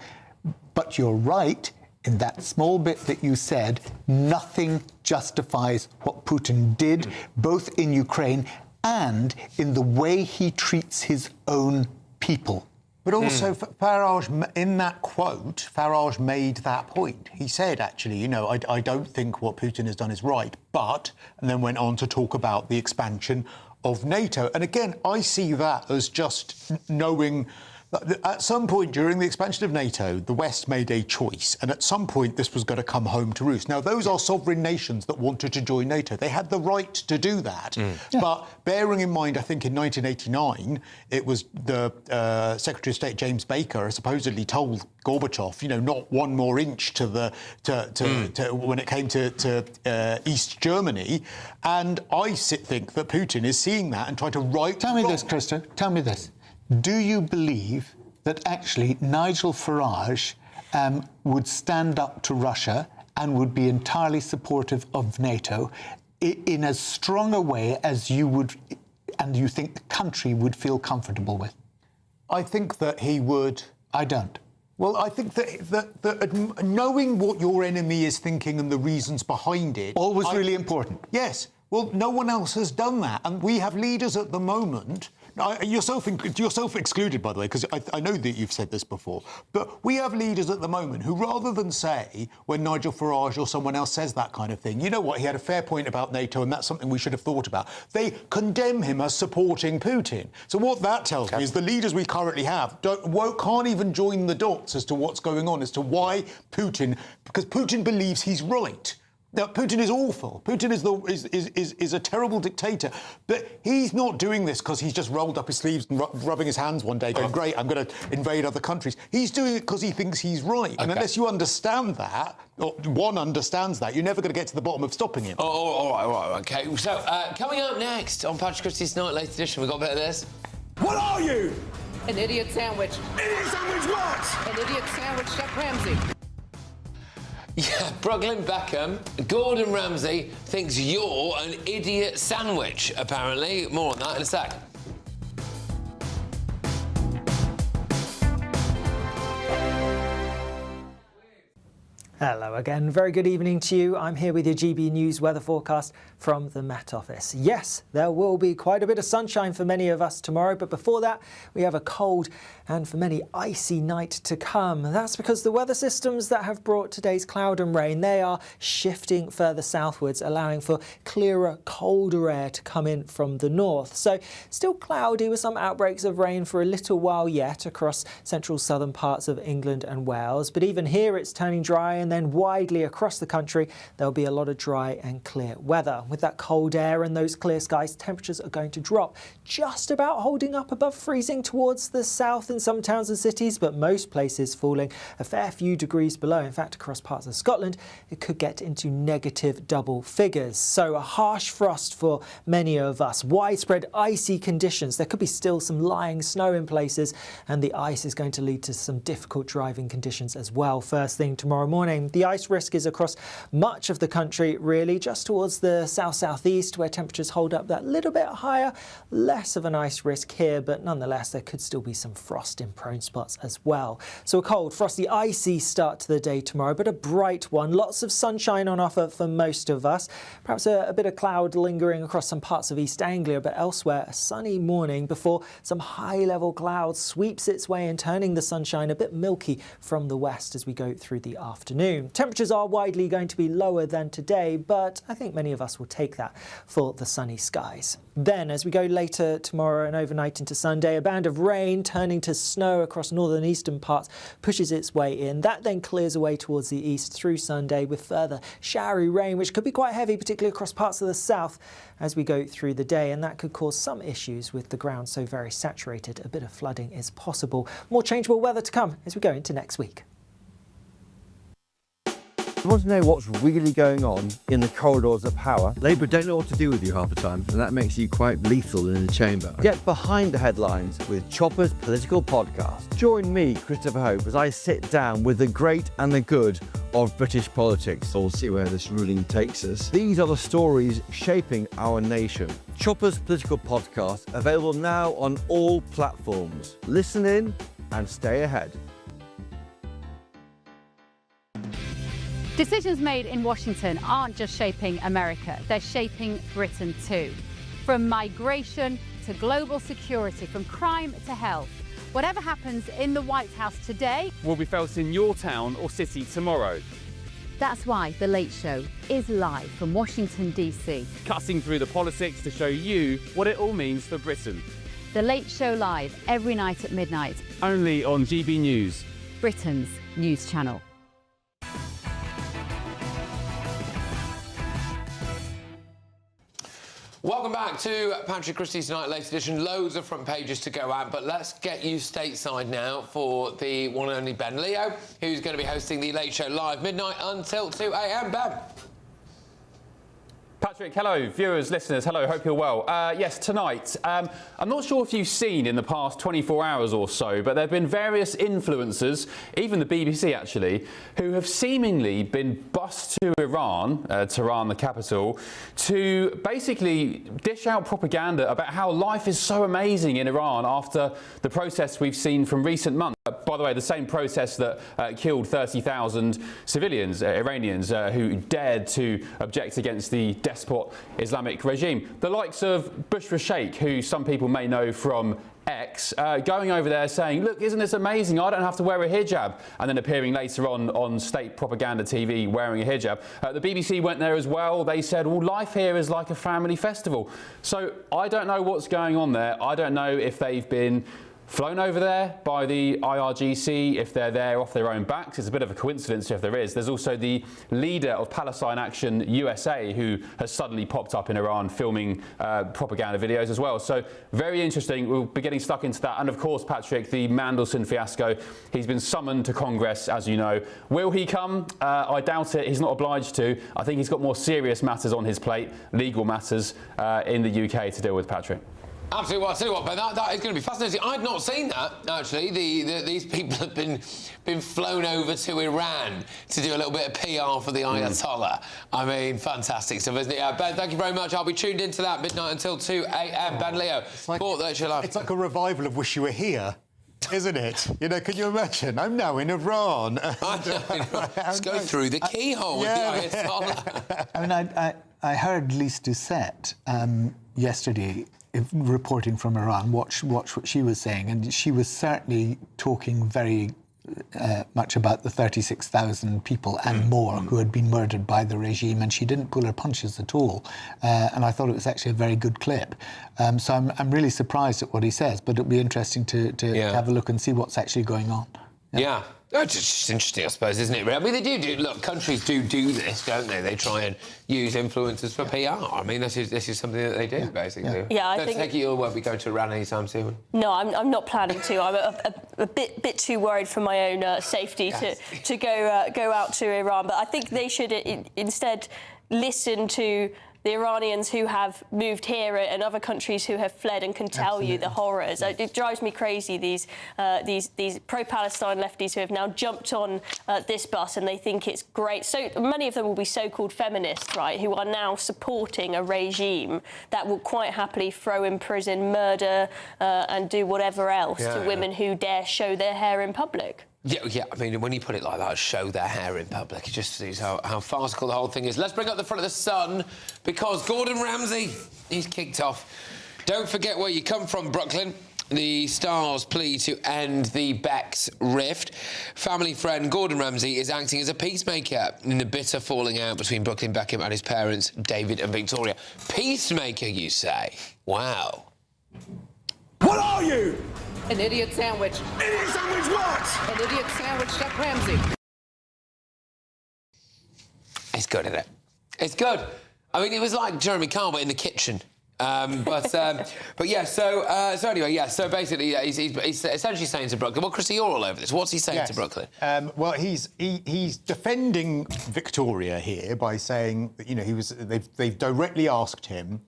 But you're right, in that small bit that you said, nothing justifies what Putin did, both in Ukraine and in the way he treats his own people. But also, Farage, in that quote, Farage made that point. He said, actually, I don't think what Putin has done is right, but, and then went on to talk about the expansion of NATO. And again, I see that as just knowing that at some point during the expansion of NATO, the West made a choice, and at some point this was going to come home to roost. Now, those are sovereign nations that wanted to join NATO. They had the right to do that. But bearing in mind, I think in 1989, it was the Secretary of State James Baker supposedly told Gorbachev, not one more inch to when it came to East Germany. And I think that Putin is seeing that and trying to right. Tell me this, Krista. Tell me this. Do you believe that actually Nigel Farage would stand up to Russia and would be entirely supportive of NATO in as strong a way as you would, and you think the country would feel comfortable with? I think that he would. I don't. Well, I think that knowing what your enemy is thinking and the reasons behind it... Always really important. Yes. Well, no one else has done that. And we have leaders at the moment... Yourself excluded, by the way, because I know that you've said this before, but we have leaders at the moment who, rather than say, when Nigel Farage or someone else says that kind of thing, you know what, he had a fair point about NATO and that's something we should have thought about, they condemn him as supporting Putin. So what that tells me is the leaders we currently have can't even join the dots as to what's going on, as to why because Putin believes he's right. Now, Putin is awful. Putin is a terrible dictator. But he's not doing this because he's just rolled up his sleeves and rubbing his hands one day going, great, I'm going to invade other countries. He's doing it because he thinks he's right. And unless you understand that, or one understands that, you're never going to get to the bottom of stopping him. Oh, all right, OK. So, coming up next on Patrick Christys' Nightly Edition, we've got a bit of this. What are you? An idiot sandwich. Idiot sandwich what? An idiot sandwich, Chef Ramsay. Yeah, Brooklyn Beckham, Gordon Ramsay thinks you're an idiot sandwich, apparently. More on that in a sec. Hello again, very good evening to you. I'm here with your GB News weather forecast from the Met Office. Yes, there will be quite a bit of sunshine for many of us tomorrow, but before that we have a cold and for many icy night to come. That's because the weather systems that have brought today's cloud and rain, they are shifting further southwards, allowing for clearer, colder air to come in from the north. So still cloudy with some outbreaks of rain for a little while yet across central southern parts of England and Wales, but even here it's turning dry and then widely across the country, there'll be a lot of dry and clear weather. With that cold air and those clear skies, temperatures are going to drop, just about holding up above freezing towards the south in some towns and cities, but most places falling a fair few degrees below. In fact, across parts of Scotland, it could get into negative double figures. So a harsh frost for many of us. Widespread icy conditions. There could be still some lying snow in places, and the ice is going to lead to some difficult driving conditions as well. First thing tomorrow morning, the ice risk is across much of the country, really, just towards the south-southeast, where temperatures hold up that little bit higher. Less of an ice risk here, but nonetheless, there could still be some frost in prone spots as well. So a cold, frosty, icy start to the day tomorrow, but a bright one. Lots of sunshine on offer for most of us. Perhaps a bit of cloud lingering across some parts of East Anglia, but elsewhere a sunny morning before some high-level cloud sweeps its way in, turning the sunshine a bit milky from the west as we go through the afternoon. Temperatures are widely going to be lower than today, but I think many of us will take that for the sunny skies. Then, as we go later tomorrow and overnight into Sunday, a band of rain turning to snow across northern eastern parts pushes its way in. That then clears away towards the east through Sunday with further showery rain, which could be quite heavy, particularly across parts of the south as we go through the day, and that could cause some issues with the ground so very saturated. A bit of flooding is possible. More changeable weather to come as we go into next week. You want to know what's really going on in the corridors of power? Labour don't know what to do with you half the time, and that makes you quite lethal in the chamber. Get behind the headlines with Chopper's political podcast. Join me, Christopher Hope, as I sit down with the great and the good of British politics. We'll see where this ruling takes us. These are the stories shaping our nation. Chopper's political podcast, available now on all platforms. Listen in and stay ahead. Decisions made in Washington aren't just shaping America, they're shaping Britain too. From migration to global security, from crime to health. Whatever happens in the White House today will be felt in your town or city tomorrow. That's why The Late Show is live from Washington, D.C. Cutting through the politics to show you what it all means for Britain. The Late Show live every night at midnight. Only on GB News, Britain's news channel. Welcome back to Patrick Christys Tonight, latest edition. Loads of front pages to go at, but let's get you stateside now for the one and only Ben Leo, who's going to be hosting the Late Show live midnight until 2 a.m. Ben. Patrick, hello, viewers, listeners, hello, hope you're well. Yes, tonight, I'm not sure if you've seen in the past 24 hours or so, but there have been various influencers, even the BBC actually, who have seemingly been bussed to Iran, Tehran the capital, to basically dish out propaganda about how life is so amazing in Iran after the protests we've seen from recent months. By the way, the same protest that killed 30,000 civilians, Iranians, who dared to object against the despot Islamic regime. The likes of Bushra Sheikh, who some people may know from X, going over there saying, look, isn't this amazing? I don't have to wear a hijab. And then appearing later on state propaganda TV wearing a hijab. The BBC went there as well. They said, well, life here is like a family festival. So I don't know what's going on there. I don't know if they've been flown over there by the IRGC, if they're there off their own backs. It's a bit of a coincidence if there is. There's also the leader of Palestine Action USA who has suddenly popped up in Iran filming propaganda videos as well. So very interesting. We'll be getting stuck into that. And of course, Patrick, the Mandelson fiasco. He's been summoned to Congress, as you know. Will he come? I doubt it. He's not obliged to. I think he's got more serious matters on his plate, legal matters in the UK to deal with, Patrick. Absolutely. Well, I'll tell you what, Ben, that is going to be fascinating. I'd not seen that, actually. These people have been flown over to Iran to do a little bit of PR for the Ayatollah. I mean, fantastic stuff, isn't it? Ben, thank you very much. I'll be tuned into that midnight until 2 a.m. Ben Leo, it's like a revival of Wish You Were Here. Isn't it? You know, can you imagine? I'm now in Iran. Let's go through the keyhole with the Ayatollah. I mean, I heard Lise Doucette yesterday reporting from Iran, watch what she was saying, and she was certainly talking very much about the 36,000 people and more who had been murdered by the regime, and she didn't pull her punches at all. And I thought it was actually a very good clip. So I'm really surprised at what he says, but it'll be interesting to have a look and see what's actually going on. Yeah. It's just interesting, I suppose, isn't it? I mean, they do. Look, countries do this, don't they? They try and use influencers for PR. I mean, this is something that they do, basically. Yeah, I don't think... think you won't be going to Iran anytime soon. No, I'm not planning to. I'm a bit too worried for my own safety to go out to Iran. But I think they should instead listen to the Iranians who have moved here and other countries who have fled and can tell you the horrors. It drives me crazy, these pro-Palestine lefties who have now jumped on this bus and they think it's great. So many of them will be so-called feminists, right, who are now supporting a regime that will quite happily throw in prison, murder and do whatever else to women who dare show their hair in public. Yeah, I mean, when you put it like that, show their hair in public, it just sees how farcical the whole thing is. Let's bring up the front of the Sun, because Gordon Ramsay, he's kicked off. Don't forget where you come from, Brooklyn. The Star's plea to end the Bex rift. Family friend Gordon Ramsay is acting as a peacemaker in the bitter falling out between Brooklyn Beckham and his parents, David and Victoria. Peacemaker, you say? Wow. What are you? An idiot sandwich. Idiot sandwich what? An idiot sandwich, Chef Ramsay. It's good, isn't it? It's good. I mean, it was like Jeremy Kyle, but in the kitchen. But yeah, so anyway, yeah, so basically, yeah, he's essentially saying to Brooklyn, well, Chrissy, you're all over this. What's he saying to Brooklyn? Well, he's defending Victoria here by saying that, you know, they've directly asked him.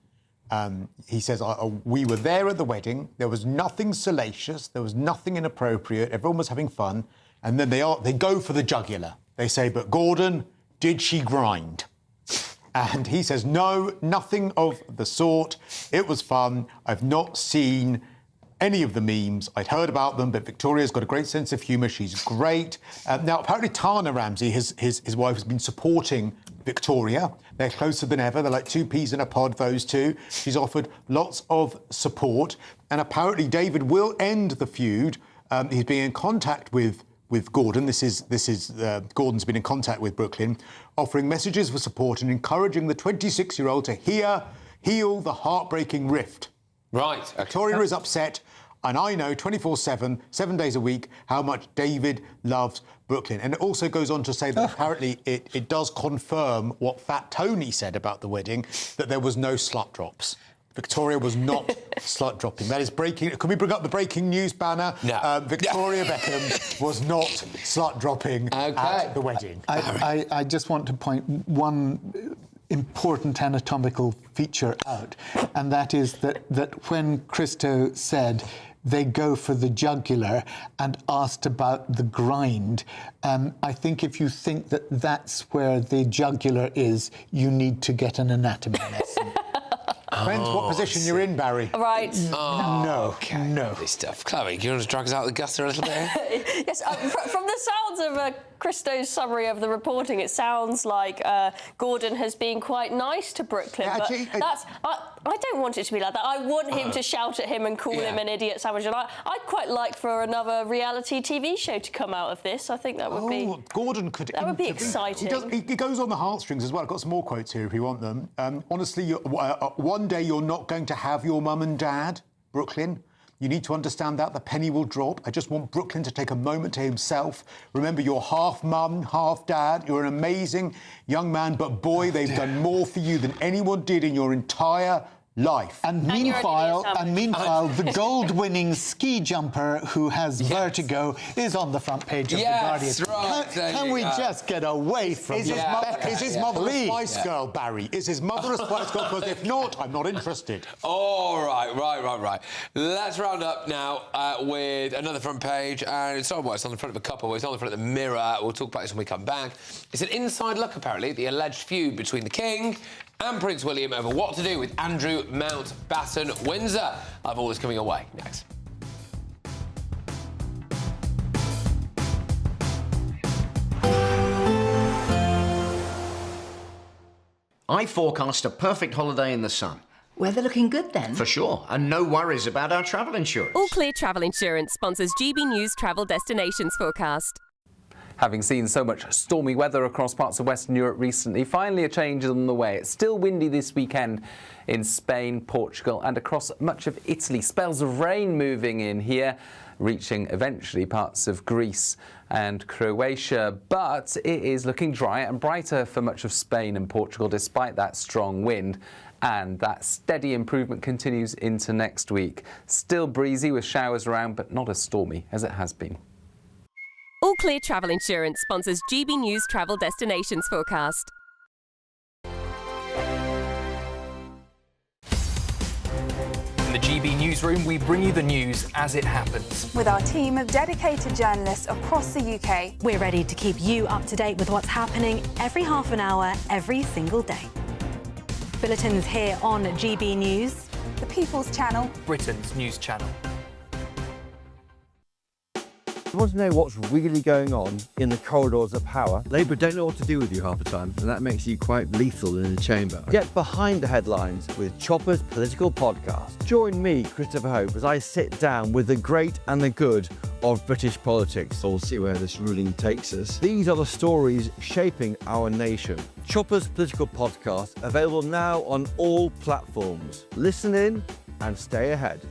He says, we were there at the wedding. There was nothing salacious. There was nothing inappropriate. Everyone was having fun. And then they go for the jugular. They say, but Gordon, did she grind? And he says, no, nothing of the sort. It was fun. I've not seen any of the memes. I'd heard about them, but Victoria's got a great sense of humour. She's great. Now, apparently Tana Ramsay, his wife, has been supporting Victoria. They're closer than ever. They're like two peas in a pod, those two. She's offered lots of support. And apparently David will end the feud. He's been in contact with Gordon. Gordon's been in contact with Brooklyn, offering messages for support and encouraging the 26-year-old to heal the heartbreaking rift. Right. Okay. Victoria is upset, and I know 24/7, 7 days a week, how much David loves Brooklyn. And it also goes on to say that apparently it does confirm what Fat Tony said about the wedding, that there was no slut drops. Victoria was not slut dropping. That is breaking. Can we bring up the breaking news banner? No. Victoria Beckham was not slut dropping at the wedding. I just want to point one important anatomical feature out, and that is that when Christo said they go for the jugular and asked about the grind, I think if you think that that's where the jugular is, you need to get an anatomy lesson. Depends what position you're in, Barry. Right. No. This stuff. Chloe, do you want to drag us out of the gutter a little bit? Yes, from the sounds of Christo's summary of the reporting, it sounds like Gordon has been quite nice to Brooklyn. Yeah, actually, I don't want it to be like that. I want him to shout at him and call him an idiot sandwich. And I'd quite like for another reality TV show to come out of this. I think that would be... Gordon could... That would be exciting. He goes on the heartstrings as well. I've got some more quotes here if you want them. Honestly, one day you're not going to have your mum and dad, Brooklyn. You need to understand that. The penny will drop. I just want Brooklyn to take a moment to himself. Remember, you're half mum, half dad. You're an amazing young man, but boy, they've done more for you than anyone did in your entire life. And meanwhile, the gold-winning ski jumper who has vertigo is on the front page of the Guardian. Right. Can we just get away from Is his mother a Spice Girl, Barry? Is his mother a Spice Girl? Because if not, I'm not interested. All right. Let's round up now with another front page. And it's on the front of a couple. It's on the front of the Mirror. We'll talk about this when we come back. It's an inside look, apparently, at the alleged feud between the King and Prince William over what to do with Andrew Mountbatten Windsor. I have all this coming away next. I forecast a perfect holiday in the sun. Weather looking good then? For sure, and no worries about our travel insurance. All Clear Travel Insurance sponsors GBNews Travel Destinations Forecast. Having seen so much stormy weather across parts of Western Europe recently, finally a change is on the way. It's still windy this weekend in Spain, Portugal and across much of Italy. Spells of rain moving in here. reaching eventually parts of Greece and Croatia. But it is looking drier and brighter for much of Spain and Portugal despite that strong wind. And that steady improvement continues into next week. Still breezy with showers around, but not as stormy as it has been. All Clear Travel Insurance sponsors GB News Travel Destinations Forecast. In the GB Newsroom, we bring you the news as it happens. With our team of dedicated journalists across the UK, we're ready to keep you up to date with what's happening every half an hour, every single day. Bulletins here on GB News, the People's Channel, Britain's news channel. You want to know what's really going on in the corridors of power? Labour don't know what to do with you half the time, and that makes you quite lethal in the chamber. Get behind the headlines with Chopper's political podcast. Join me, Christopher Hope, as I sit down with the great and the good of British politics. We'll see where this ruling takes us. These are the stories shaping our nation. Chopper's political podcast, available now on all platforms. Listen in and stay ahead.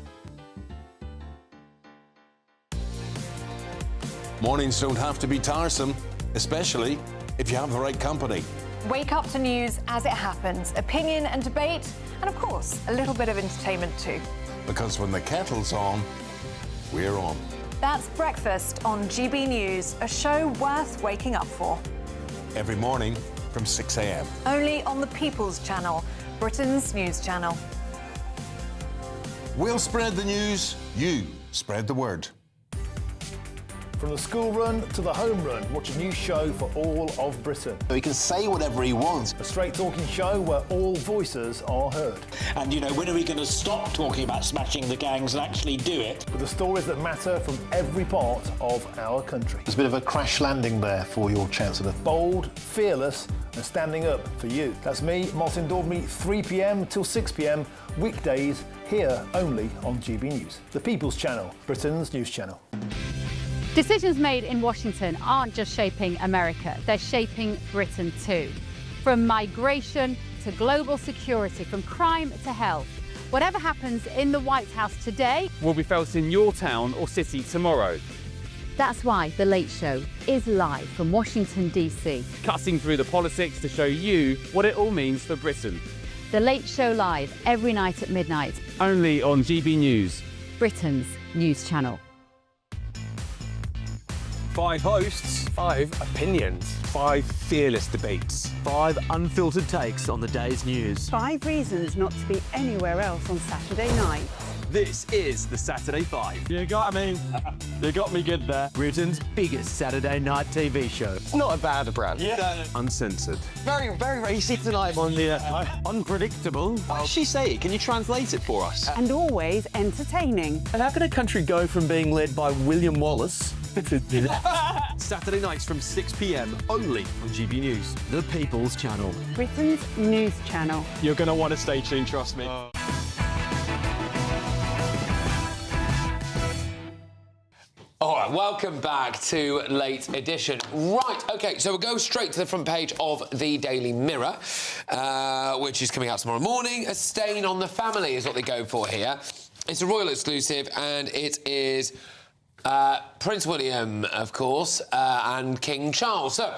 Mornings don't have to be tiresome, especially if you have the right company. Wake up to news as it happens, opinion and debate, and of course, a little bit of entertainment too. Because when the kettle's on, we're on. That's Breakfast on GB News, a show worth waking up for. Every morning from 6 a.m. Only on the People's Channel, Britain's news channel. We'll spread the news, you spread the word. From the school run to the home run, watch a new show for all of Britain. He can say whatever he wants. A straight-talking show where all voices are heard. And, you know, when are we going to stop talking about smashing the gangs and actually do it? With the stories that matter from every part of our country. There's a bit of a crash landing there for your Chancellor. Bold, fearless and standing up for you. That's me, Martin Daubney, 3 p.m. till 6 p.m, weekdays, here only on GB News. The People's Channel, Britain's news channel. Decisions made in Washington aren't just shaping America, they're shaping Britain too. From migration to global security, from crime to health. Whatever happens in the White House today will be felt in your town or city tomorrow. That's why The Late Show is live from Washington, D.C. Cutting through the politics to show you what it all means for Britain. The Late Show live every night at midnight. Only on GB News, Britain's news channel. 5 hosts, 5 opinions, 5 fearless debates, 5 unfiltered takes on the day's news. 5 reasons not to be anywhere else on Saturday night. This is the Saturday 5. You got me. You got me good there. Britain's biggest Saturday night TV show. It's not a bad brand. Yeah. Uncensored. Very easy tonight on the unpredictable. What did she say? Can you translate it for us? And always entertaining. And how can a country go from being led by William Wallace Saturday nights from 6 p.m. only on GB News, the People's Channel. Britain's news channel. You're going to want to stay tuned, trust me. All right, welcome back to Late Edition. Right, OK, so we'll go straight to the front page of the Daily Mirror, which is coming out tomorrow morning. A stain on the family is what they go for here. It's a royal exclusive, and it is Prince William, of course, and King Charles. So,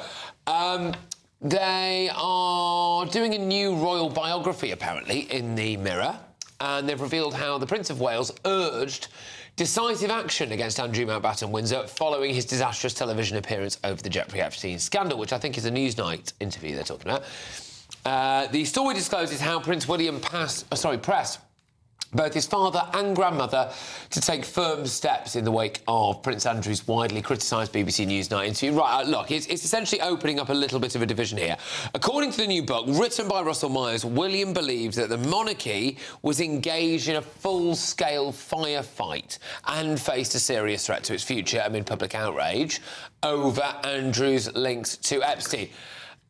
they are doing a new royal biography, apparently, in the Mirror, and they've revealed how the Prince of Wales urged decisive action against Andrew Mountbatten Windsor following his disastrous television appearance over the Jeffrey Epstein scandal, which I think is a Newsnight interview they're talking about. The story discloses how Prince William pressed both his father and grandmother to take firm steps in the wake of Prince Andrew's widely criticised BBC Newsnight interview. Right, look, it's essentially opening up a little bit of a division here. According to the new book, written by Russell Myers, William believed that the monarchy was engaged in a full-scale firefight and faced a serious threat to its future amid public outrage over Andrew's links to Epstein.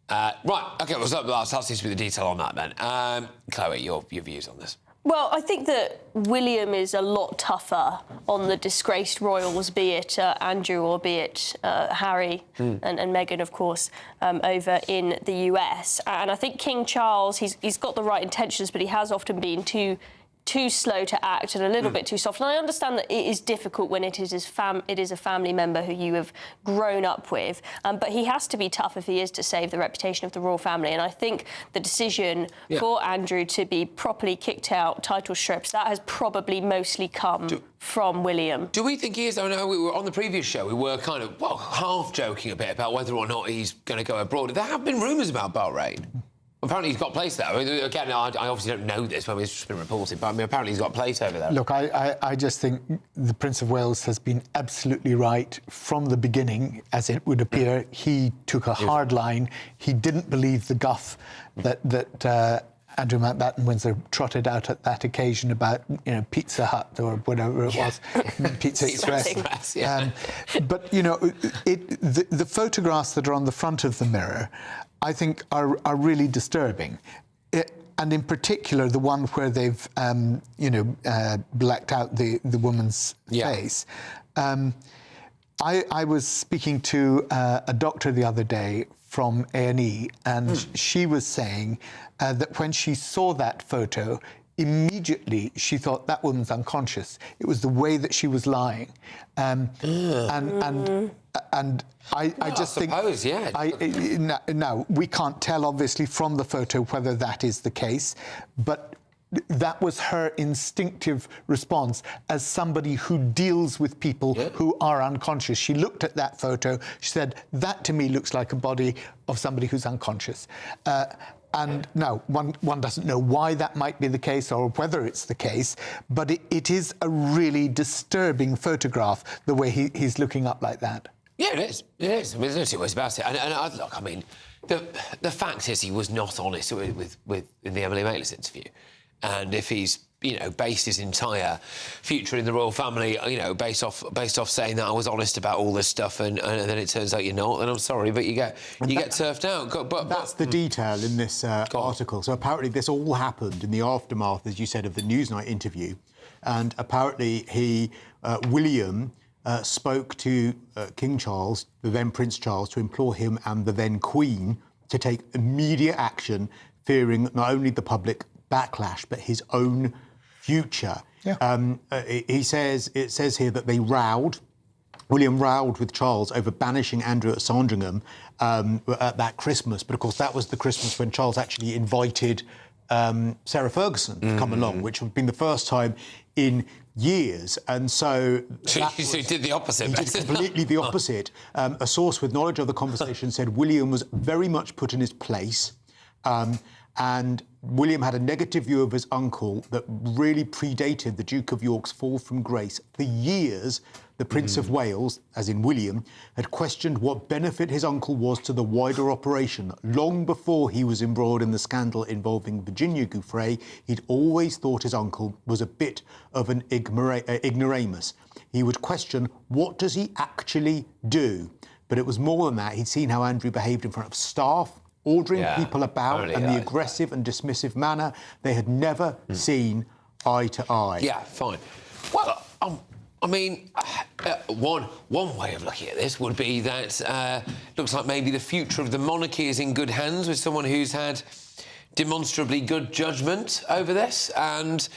Right, OK, well, that seems to be the detail on that, then. Chloe, your views on this? Well, I think that William is a lot tougher on the disgraced royals, be it Andrew or be it Harry and Meghan, of course, over in the US. And I think King Charles, he's got the right intentions, but he has often been too too slow to act and a little bit too soft. And I understand that it is difficult when it is a family member who you have grown up with, but he has to be tough if he is to save the reputation of the royal family. And I think the decision for Andrew to be properly kicked out, title strips, that has probably mostly come from William. Do we think he is? I know we were on the previous show, we were kind of, well, half joking a bit about whether or not he's going to go abroad. There have been rumours about Bahrain. Apparently he's got a place there. I mean, again, I obviously don't know this, but it's just been reported, but I mean, apparently he's got a place over there. Look, I just think the Prince of Wales has been absolutely right from the beginning, as it would appear. He took a hard line. He didn't believe the guff that Andrew Mountbatten Windsor trotted out at that occasion about, Pizza Hut or whatever it was, Pizza Express. But, the photographs that are on the front of the Mirror, I think are really disturbing. And in particular, the one where they've, blacked out the woman's face. I was speaking to a doctor the other day from A&E, and she was saying that when she saw that photo, immediately she thought that woman's unconscious. It was the way that she was lying. And I just think... Now, we can't tell, obviously, from the photo whether that is the case, but that was her instinctive response as somebody who deals with people who are unconscious. She looked at that photo, she said, that to me looks like a body of somebody who's unconscious. And now, one doesn't know why that might be the case or whether it's the case, but it is a really disturbing photograph, the way he's looking up like that. Yeah, it is. It is. I mean, there's no two ways about it. And look, I mean, the fact is he was not honest with the Emily Maitlis interview. And if he's, based his entire future in the royal family, based off saying that I was honest about all this stuff, and then it turns out you're not, then I'm sorry, but you get turfed out. But that's the detail in this article. So apparently this all happened in the aftermath, as you said, of the Newsnight interview, and apparently William spoke to King Charles, the then Prince Charles, to implore him and the then Queen to take immediate action, fearing not only the public backlash but his own future. It says here that William rowed with Charles over banishing Andrew at Sandringham at that Christmas, but of course that was the Christmas when Charles actually invited Sarah Ferguson to come along, which would have been the first time in years, and so he did the opposite. He did completely the opposite. A source with knowledge of the conversation said William was very much put in his place, and William had a negative view of his uncle that really predated the Duke of York's fall from grace. For years, the Prince of Wales, as in William, had questioned what benefit his uncle was to the wider operation. Long before he was embroiled in the scandal involving Virginia Gouffre, he'd always thought his uncle was a bit of an ignoramus. He would question, what does he actually do? But it was more than that. He'd seen how Andrew behaved in front of staff, ordering people about, and the aggressive and dismissive manner they had never seen eye to eye. Yeah, fine. Well, I mean, one way of looking at this would be that looks like maybe the future of the monarchy is in good hands with someone who's had demonstrably good judgment over this, and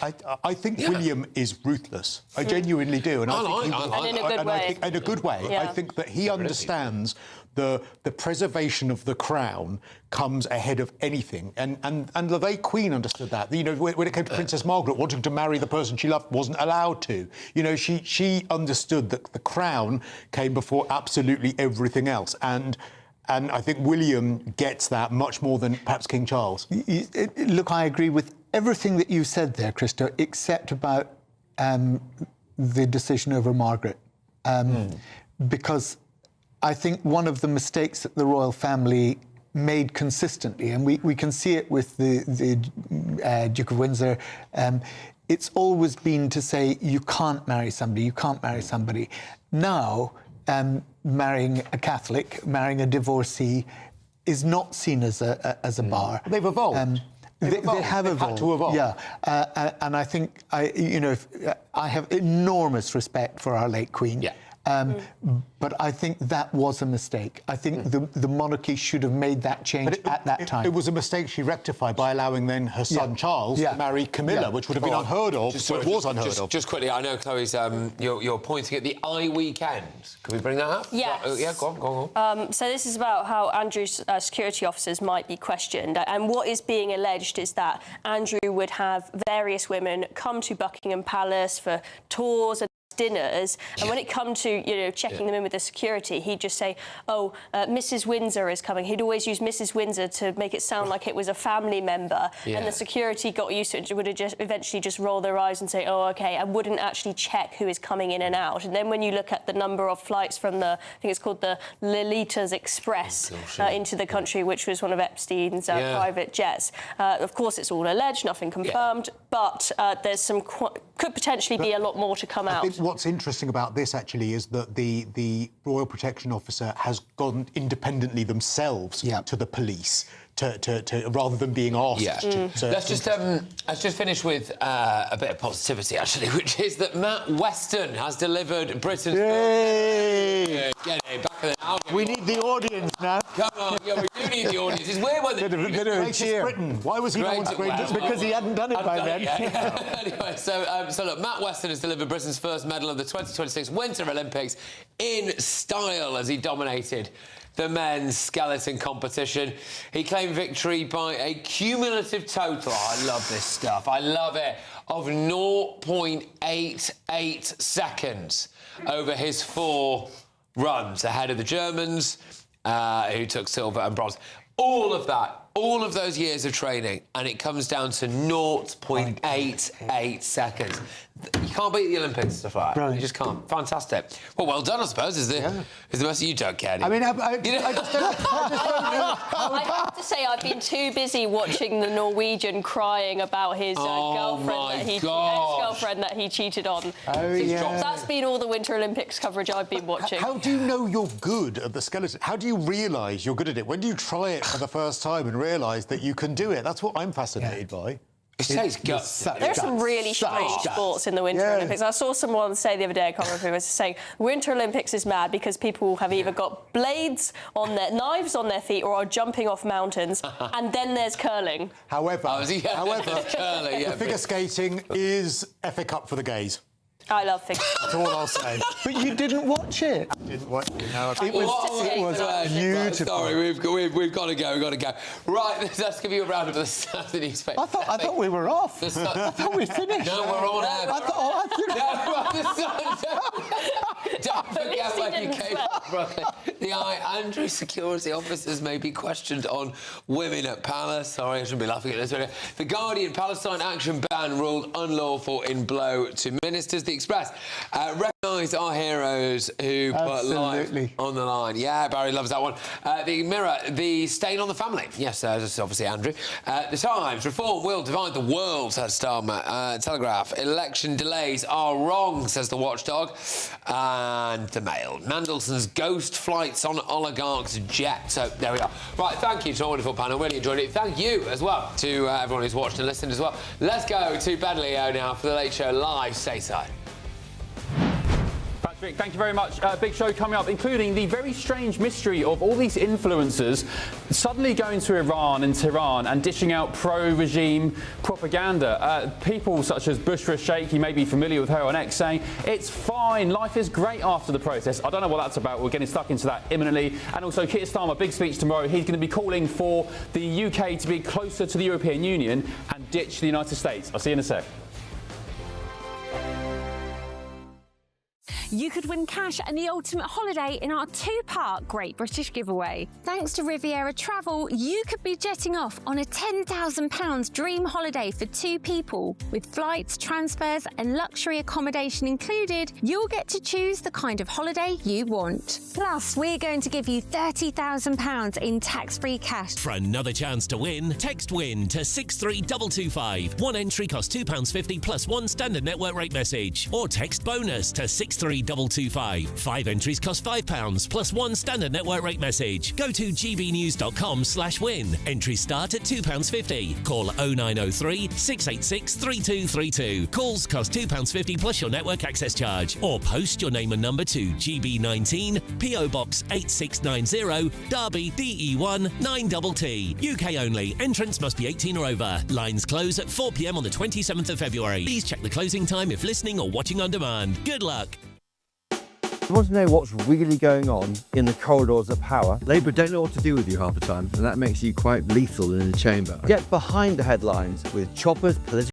I think William is ruthless. I genuinely do, and in a good way. I think that he understands the preservation of the crown comes ahead of anything, and the very Queen understood that. When it came to Princess Margaret wanting to marry the person she loved, wasn't allowed to. She understood that the crown came before absolutely everything else, and I think William gets that much more than perhaps King Charles. Look, I agree with everything that you said there, Christo, except about the decision over Margaret. Because I think one of the mistakes that the royal family made consistently, and we can see it with the Duke of Windsor, it's always been to say, you can't marry somebody. Now, marrying a Catholic, marrying a divorcee, is not seen as a bar. They've evolved. They have evolved. Had to evolve. Yeah, and I think I have enormous respect for our late Queen. Yeah. But I think that was a mistake. I think the monarchy should have made that change at that time. It was a mistake she rectified by allowing then her son Charles to marry Camilla, which would have been unheard of. Just quickly, I know, Chloe's, you're pointing at the weekend. Can we bring that up? Yes. Yeah, go on. So this is about how Andrew's security officers might be questioned. And what is being alleged is that Andrew would have various women come to Buckingham Palace for tours and dinners, and when it come to checking them in with the security, he'd just say, "Oh, Mrs. Windsor is coming." He'd always use Mrs. Windsor to make it sound like it was a family member, and the security got used to it. Would have just eventually just roll their eyes and say, "Oh, okay," and wouldn't actually check who is coming in and out. And then when you look at the number of flights from I think it's called the Lolita's Express into the country, which was one of Epstein's private jets. Of course, it's all alleged, nothing confirmed, but there's some could potentially be a lot more to come out. What's interesting about this, actually, is that the Royal Protection Officer has gone independently themselves to the police to rather than being asked. So let's just finish with a bit of positivity, actually, which is that Matt Weston has delivered Britain's We need the audience now. Come on, we do need the audience. It's weird when Britain. Why was he not Just because he hadn't done it by then. Anyway, so look, Matt Weston has delivered Britain's first medal of the 2026 Winter Olympics in style as he dominated the men's skeleton competition. He claimed victory by a cumulative total, I love this stuff, I love it, of 0.88 seconds over his 4 runs, ahead of the Germans, who took silver and bronze. All of that, all of those years of training, and it comes down to 0.88 seconds. You can't beat the Olympics, stuff like that. Brilliant. You just can't. Fantastic. Well done, I suppose, is the message you don't care. I mean, I have to say, I've been too busy watching the Norwegian crying about his ex-girlfriend that he cheated on. That's been all the Winter Olympics coverage I've been watching. How do you know you're good at the skeleton? How do you realise you're good at it? When do you try it for the first time and realise that you can do it? That's what I'm fascinated by. It takes guts. There are some really strange sports in the Winter Olympics. I saw someone say the other day, I can't remember who was saying, Winter Olympics is mad because people have either got blades on their knives on their feet or are jumping off mountains, and then there's curling. However, curling, the figure skating is FA Cup for the gays. I love figure skating. That's all I'll say. But you didn't watch it. I didn't watch it. No, it was beautiful. Sorry, we've got to go. Right, let's give you a round of the Saturday newspaper. I thought we were off. I thought we finished. No, we're on air. Don't forget where you came from, Brooklyn. The Andrew security officers may be questioned on women at Palace. Sorry, I shouldn't be laughing at this. The Guardian, Palestine action ban ruled unlawful in blow to ministers. The Express recognise our heroes who put life on the line. Yeah, Barry loves that one. The Mirror, the stain on the family. Yes, that's obviously Andrew. The Times, reform will divide the world, says Starmer. Telegraph, election delays are wrong, says the Watchdog. And the Mail, Mandelson's ghost flights on oligarchs' jet. So there we are. Right, thank you to our wonderful panel. Really enjoyed it. Thank you as well to everyone who's watched and listened as well. Let's go to Bedleo now for the Late Show live stateside. Patrick, thank you very much. Big show coming up, including the very strange mystery of all these influencers suddenly going to Iran and Tehran and dishing out pro-regime propaganda. People such as Bushra Sheikh, you may be familiar with her on X, saying it's fine, life is great after the protest. I don't know what that's about. We're getting stuck into that imminently. And also Keir Starmer, big speech tomorrow. He's going to be calling for the UK to be closer to the European Union and ditch the United States. I'll see you in a sec. You could win cash and the ultimate holiday in our 2-part Great British giveaway. Thanks to Riviera Travel, you could be jetting off on a £10,000 dream holiday for 2 people. With flights, transfers and luxury accommodation included, you'll get to choose the kind of holiday you want. Plus, we're going to give you £30,000 in tax-free cash. For another chance to win, text WIN to 63225. One entry costs £2.50 plus 1 standard network rate message. Or text BONUS to 63225. 23225. 5 entries cost £5 plus 1 standard network rate message. Go to gbnews.com/win. Entries start at £2.50. Call 0903 686 3232. Calls cost £2.50 plus your network access charge. Or post your name and number to GB19, PO Box 8690, Derby, DE1 9TT. UK only. Entrance must be 18 or over. Lines close at 4 p.m. on the 27th of February. Please check the closing time if listening or watching on demand. Good luck. You want to know what's really going on in the corridors of power? Labour don't know what to do with you half the time, and that makes you quite lethal in the chamber. Get behind the headlines with choppers, political